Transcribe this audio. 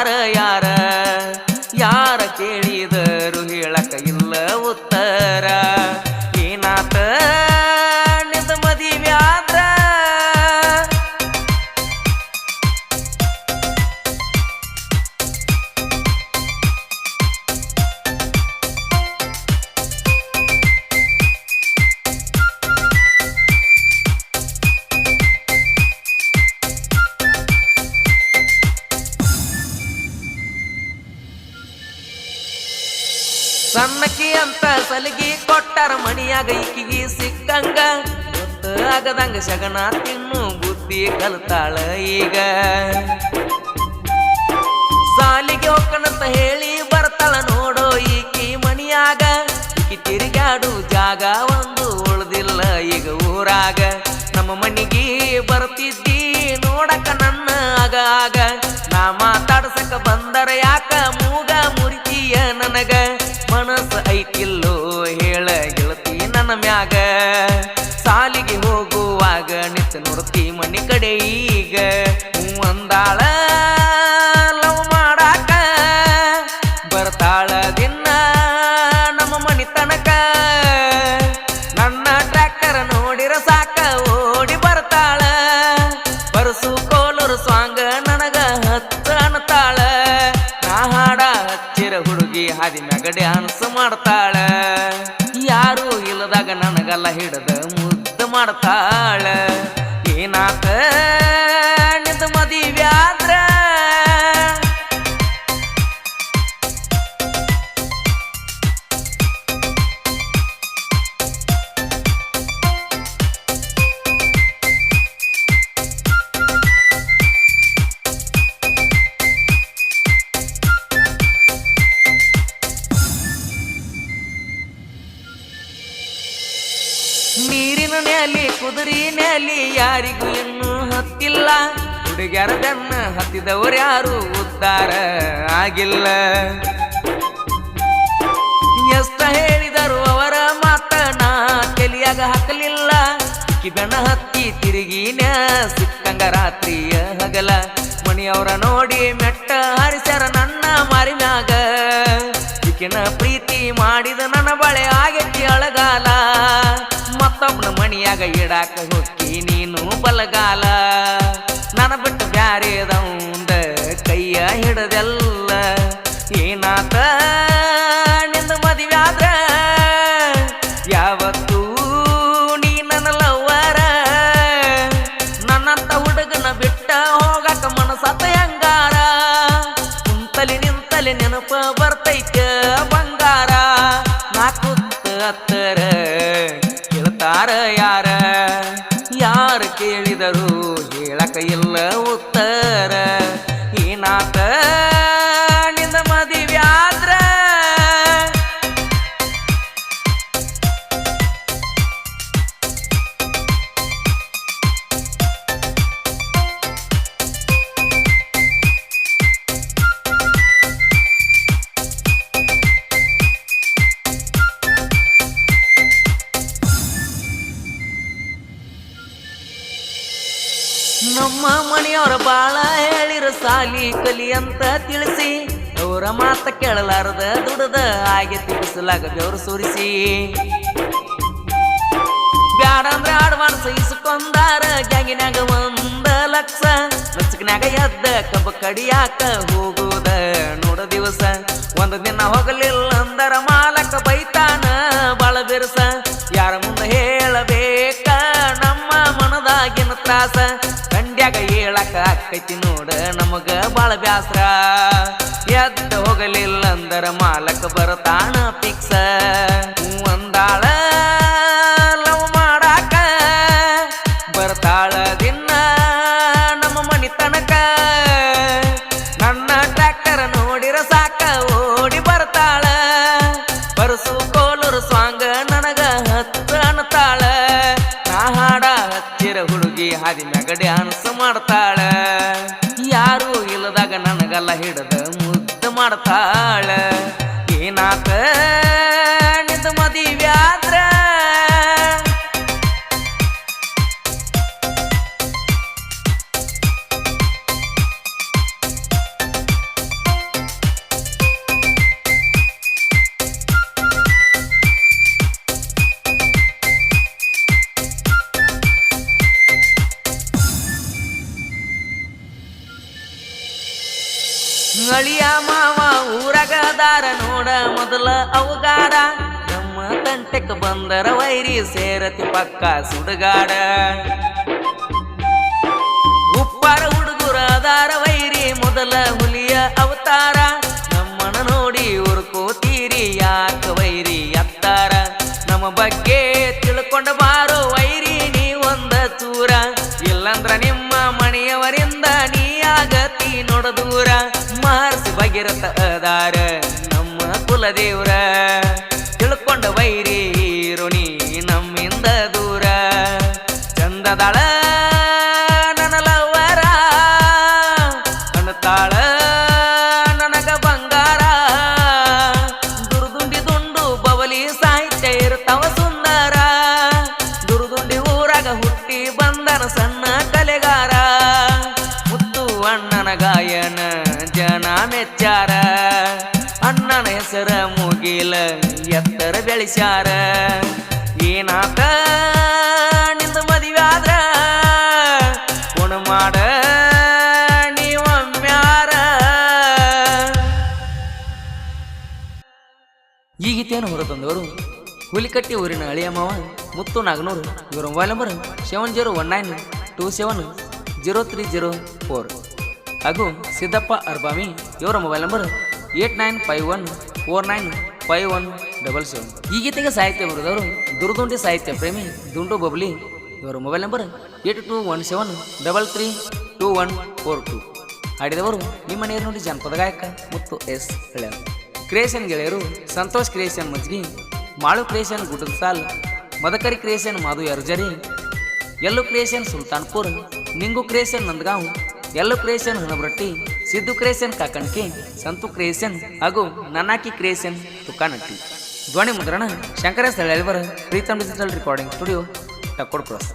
ಕೇಳ್ತಾರ ಯಾರ ಯಾರ ಕೇಳಿದರು ಹೇಳಕ ಇಲ್ಲ ಉತ್ತರ ಏನಾತ ನಿಂದ ಮದಿವ್ಯಾದ್ರ ಸಣ್ಣಕಿ ಅಂತ ಸಲಿಗಿ ಕೊಟ್ಟಾರ ಮಣಿಯಾಗ ಇಕ್ಕಿಗಿ ಸಿಕ್ಕಂಗ ಆಗದಂಗ ಶಗಣ ತಿನ್ನು ಬುದ್ಧಿ ಕಲ್ತಾಳ ಈಗ ಸಾಲಿಗೆ ಹೋಗ್ಕಣಂತ ಹೇಳಿ ಬರ್ತಾಳ ನೋಡೋ ಈಕಿ ಮಣಿಯಾಗ ಈಕಿ ತಿರುಗಾಡು ಜಾಗ ಒಂದು ಉಳ್ದಿಲ್ಲ ಈಗ ಊರಾಗ ನಮ್ಮ ಮನಿಗೆ ಬರ್ತಿದ್ದಿ ನೋಡಕ ನನ್ನ ಆಗ ಆಗ ನಾ ಮಾತಾಡ್ಸಕ ಬಂದರ ಯಾಕ ಮೂಗ ಮುರಿತೀಯ ನನಗ ಮನಸ್ಸು ಐತಿಲ್ಲೋ ಹೇಳ ಗೆಳತಿ ನನ್ನ ಮ್ಯಾಗ ಸಾಲಿಗೆ ಹೋಗುವಾಗ ನಿಂತು ನೋಡ್ತಿ ಮನಿ ಕಡೆ ಈಗ ಅಂದಾಳ ಲವ್ ಮಾಡಾಕ ಬರ್ತಾಳ ದಿನ ನಮ್ಮ ಮನಿ ತನಕ ನನ್ನ ಟ್ರ್ಯಾಕ್ಟರ್ ನೋಡಿರ ಸಾಕ ಓಡಿ ಬರ್ತಾಳ ಬರಸು ಕೋಲೂರು ಸ್ವಾಂಗ ನನಗ ಹಚ್ಚ ಅನ್ನತಾಳ ನಾ ಹಾಡ ಹಚ್ಚಿರ ಹುಡುಗಿ ಹಾದಿ ಮ್ಯಾಗ ಡ್ಯಾನ್ಸ್ ಮಾಡ್ತಾಳ ಯಾರು ಇಲ್ಲದಾಗ ನನಗಲ್ಲ ಹಿಡದ ಮುದ್ದು ಮಾಡ್ತಾಳ ಏನಾತ ನಿಂದ ಮದಿವ್ಯಾದ್ರ ನೀರಿನ ನ್ಯಾಲಿ ಕುದುರಿ ನ್ಯಾಲಿ ಯಾರಿಗೂ ಇನ್ನೂ ಹತ್ತಿಲ್ಲ ಹುಡುಗ್ಯಾರ ಬೆನ್ನ ಹತ್ತಿದವರ್ಯಾರು ಉದ್ಧಾರ ಆಗಿಲ್ಲ ಎಷ್ಟ ಹೇಳಿದರು ಅವರ ಮಾತ ನಾ ತಲಿಯಾಗ ಹಾಕಲಿಲ್ಲ ಇಕ್ಕಿ ಬೆನ್ನ ಹತ್ತಿ ತಿರುಗಿನ ಸಿಕ್ಕಂಗ ರಾತ್ರಿಯ ಹಗಲ ಮಣಿಯವರ ನೋಡಿ ಮೆಟ್ಟ ಹರಿಸ್ಯಾರ ನನ್ನ ಮಾರಿಮ್ಯಾಗ ಇಕ್ಕಿನ ಪ್ರೀತಿ ಮಾಡಿದ ನನ್ನ ಬಳೆ ಆಗೈತಿ ಅಳಗಾಲ ಮತ್ತೊಬ್ಬನ ಮಣಿಯಾಗ ಇಡಾಕ ಹೊಕ್ಕಿ ನೀನು ಬಲಗಾಲ ನನ್ನ ಬಿಟ್ಟು ಬ್ಯಾರೆದವಂದ ಕೈಯ ಹಿಡದೆಲ್ಲ ಏನಾತ ನಿಂದ ಮದಿವ್ಯಾದ್ರ ಯಾವತ್ತೂ ನೀ ನನ್ನ ಲವ್ವರ ನನ್ನಂತ ಹುಡುಗನ ಬಿಟ್ಟ ಹೋಗಕ ಮನಸತ್ತ ಹೆಂಗಾರ ಕುಂತಲಿ ನಿಂತಲಿ ನೆನಪ ಬರ್ತೈತ ಬಂಗಾರ ನಾ ಕೂತ ಹತ್ತರ ಕೇಳ್ತಾರ ಯಾರ ಯಾರ ಕೇಳಿದರು ಹೇಳಕ ಇಲ್ಲ ಉತ್ತರ ಏನಾತ ನಿಂದ ಮದಿವ್ಯಾದ್ರ ನಮ್ಮ ಮನೆಯವರ ಬಾಳ ಹೇಳಿರ ಸಾಲಿ ಕಲಿ ಅಂತ ತಿಳಿಸಿ ಅವರ ಮಾತ ಕೇಳಲಾರದ ದುಡದ ಆಗೈತಿ ಬಿಸಲಾಗ ಬೆವರು ಸುರಿಸಿ ಬ್ಯಾಡ ಅಂದ್ರ ಅಡ್ವಾನ್ಸ್ ಇಸ್ಕೊಂಡಾರ ಗ್ಯಾಂಗಿನ್ಯಾಗ 1,00,000 ಲಕ್ಷಕ್ನ್ಯಾಗ ಎದ್ದ ಕಬ್ಬ ಕಡಿಯಾಕ ಹೋಗುದ ನೋಡ ದಿವಸ ಒಂದು ದಿನ ಹೋಗಲಿಲ್ಲ ಅಂದರ ಮಾಲಕ ಬೈತಾನ ಬಾಳ ಬಿರುಸ ಯಾರ ಮುಂದೆ ಹೇಳಬೇಕ ನಮ್ಮ ಮನದಾಗಿನ ತ್ರಾಸ ಕಂಡ್ಯಾಗ ಹೇಳಕ ಆಕೈತಿ ನೋಡ ನಮಗ ಬಾಳ ಬ್ಯಾಸ್ರ ಎದ್ದ ಹೋಗಲಿಲ್ಲ ಅಂದರ ಮಾಲಕ ಬರತಾನ ಪಿಕ್ಸ ಅಂದಾಳ ಲವ್ ಮಾಡಾಕ ಬರ್ತಾಳ ದಿನ ನಮ್ಮ ಮನಿ ತನಕ ನನ್ನ ಟ್ರ್ಯಾಕ್ಟರ್ ನೋಡಿರ ಸಾಕ ಓಡಿ ಬರ್ತಾಳ ಬರಸು ಕೋಲೂರು ಸ್ವಾಂಗ ನನಗ ಹಚ್ಚ ಅನ್ನತಾಳ ನಾ ಹಾಡ ಹಚ್ಚಿರ ಹುಡುಗಿ ಹಾದಿ ಮ್ಯಾಗ ಡ್ಯಾನ್ಸ್ ಮಾಡ್ತಾಳ ಯಾರು ಇಲ್ಲದಾಗ ನನಗಲ್ಲ ಹಿಡದ ಮುದ್ದು ಮಾಡ್ತಾಳ ಏನಾತ ನಿಂದ ಮದಿವ್ಯಾದ್ರ ಅಳಿಯ ಮಾವ ಊರಗದಾರ ನೋಡ ಮೊದಲ ಅವಗಾರ ನಮ್ಮ ತಂಟೆಕ್ ಬಂದರ ವೈರಿ ಸೇರತಿ ಪಕ್ಕ ಸುಡುಗಾಡ ಉಪ್ಪಾರ ಹುಡುಗರ ಅದಾರ ವೈರಿ ಮೊದಲ ಹುಲಿಯ ಅವತಾರ ನಮ್ಮನ ನೋಡಿ ಉರ್ಕೋತೀರಿ ಯಾಕ ವೈರಿ ಅತ್ತಾರ ನಮ್ಮ ಬಗ್ಗೆ ತಿಳ್ಕೊಂಡ ಬಾರೋ ವೈರಿ ನೀ ಒಂದ ಚೂರ ಇಲ್ಲಂದ್ರ ನಿಮ್ಮ ಮನೆಯವರಿಂದ ನೀ ಆಗತಿ ನೋಡ ದೂರ ಮಹರ್ಷಿ ಭಗೀರಥ ಅದಾರ ನಮ್ಮ ಕುಲದೇವ್ರ ತಿಳ್ಕೊಂಡ ವೈರಿ ಋಣಿ ನಮ್ಮಿಂದ ದೂರ ಚಂದದಾಳ ನನ್ನ ಲವ್ವರ ಅನ್ನತಾಳ ನನಗ ಬಂಗಾರ ದುರ್ದುಂಡಿ ದುಂಡು ಬವಲಿ ಸಾಹಿತ್ಯ ಇರ್ತಾವ ಸುಂದರ ದುರ್ದುಂಡಿ ಊರಾಗ ಹುಟ್ಟಿ ಬಂದನ ಸಣ್ಣ ಕಲೆಗಾರ ಮುತ್ತು ಅಣ್ಣನ ಗಾಯನ ಜನ ಮೆಚ್ಚಾರ ಅಣ್ಣನ ಹೆಸರ ಮುಗಿಲ ಎತ್ತರ ಬೆಳೆಸ್ಯಾರ ಏನಾತ ನಿಂದ ಮದುವೆ ಆದ್ರ ಗುಣ ಮಾಡ ನೀವಮ್ಯಾರ. ಈ ಗೀತೆಯನ್ನು ಹೊರತಂದವರು ಹುಲಿಕಟ್ಟಿ ಊರಿನ ಅಳಿಯ ಮಾವ ಮುತ್ತು ನಾಗನೂರು. ಇವರ ಮೊಬೈಲ್ ನಂಬರ್ 7019270304 ಹಾಗೂ ಸಿದ್ದಪ್ಪ ಅರ್ಬಾಮಿ ಇವರ ಮೊಬೈಲ್ ನಂಬರ್ 8951495177. ಈ ಗೀತೆಗೆ ಸಾಹಿತ್ಯ ಬರೆದವರು ದುರ್ದುಂಡಿ ಸಾಹಿತ್ಯ ಪ್ರೇಮಿ ದುಂಡು ಬಬ್ಲಿ. ಇವರ ಮೊಬೈಲ್ ನಂಬರ್ 8217332142. ಹಾಡಿದವರು ನಿಮ್ಮ ನೇರು ನೋಡಿ ಜನಪದ ಗಾಯಕ ಮುತ್ತು ಎಸ್ ಹಳ್ಯಾರ್. ಕ್ರಿಯೇಷನ್ ಗೆಳೆಯರು ಸಂತೋಷ್ ಕ್ರಿಯೇಷನ್ ಮಜ್ಗಿ, ಮಾಳು ಕ್ರಿಯೇಷನ್ ಗುಡ್ಡದ ಸಾಲ್, Madakari creation Madu Yarjari, Ellu creation Sultanpur, Ningu creation Nandgaon, Ellu creation Hanabratti, Siddu creation Kakanki, Santu creation ಹಾಗೂ ನನ್ನಾಕಿ ಕ್ರಿಯೇಷನ್ ತುಕಾನಟ್ಟಿ. ಧ್ವನಿ ಮುದ್ರಣ ಶಂಕರ ಸ್ಥಳೀಯವರ Preetam digital recording studio Takkod cross.